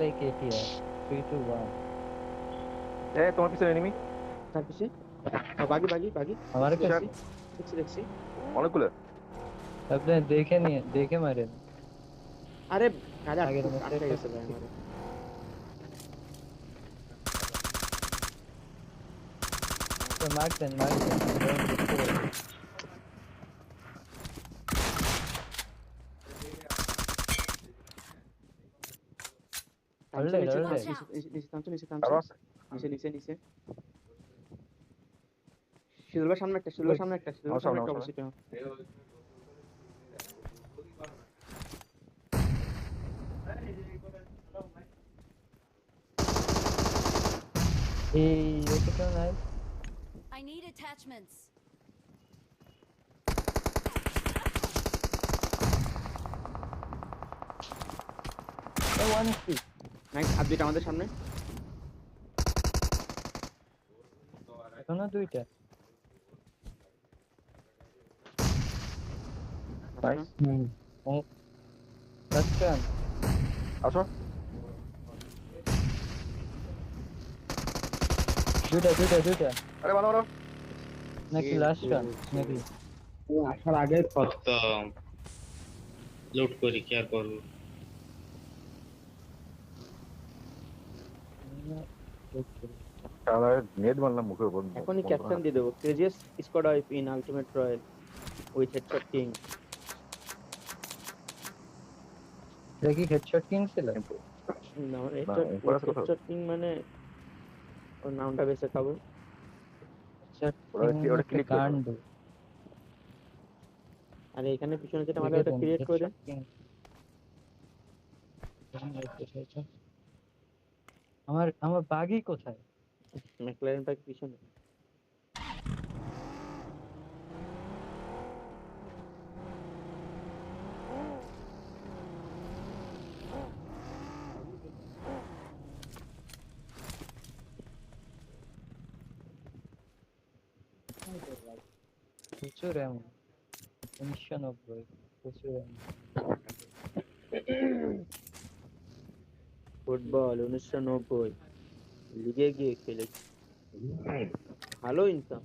like KTR. 3 to 1. তোমার পিছনে enemy. তার পিছে বাগি বাগি বাগি हमारे দেখছি कैसे? কিসের? দেখছি দেখছি দেখছি অনেকগুলো। अपने देखे नहीं है, देखे मारे नहीं। আরে গাড়ি आगे तो मैं আটকে सेट গেছে ভাই আমার। तो मार्क दें don't destroy. থামছে নিচে Alright. থামছে Watch out! নিচে থামছে নিচে থামছে আরো আছে। নিচে নিচে নিচে শিলবার সামনে একটা শিলবার সামনে একটা শিলবার আমার সামনে সামনে, একটা আমার অবশ্যই। Hey, ये कितना nice. I need attachments. Oh, 1 HP. Nice. আর দুইটা আমাদের সামনে। এখনো দুইটা। নাইস। ও আচ্ছা, আসো। দুইটা আরে ভালো ভালো। নাকি লাস্ট রান নাকি? আসার আগে কত লুট করি কি আর করবো। শালা নেট মারলাম মুখের উপর। এখনই ক্যাপ্টেন দিয়ে দেবো। Craziest squad wipe in ultimate royal with headshot king. দেখি হেডশট কিং ছিল। না মানে না, হেডশট এরপর আছে কোথাও? হেডশট কিং মানে ওর নামটা বেঁচে খাবো। হেডশট ওরা কিং ওরা একটা ক্লিক করে। কাণ্ড। আর এখানে পিছনে যেটা আমাদের লিখে ওটা দেন ক্রিয়েট করে হেডশট দেন। কিং। আমার বাগি কোথায়? ম্যাকলারেন পার্ক পিছনে। প্রচুর এমন 1990 প্রচুর এমন। ফুটবল 1990 লিগে গিয়ে খেলেছি, ভালো ইনকাম।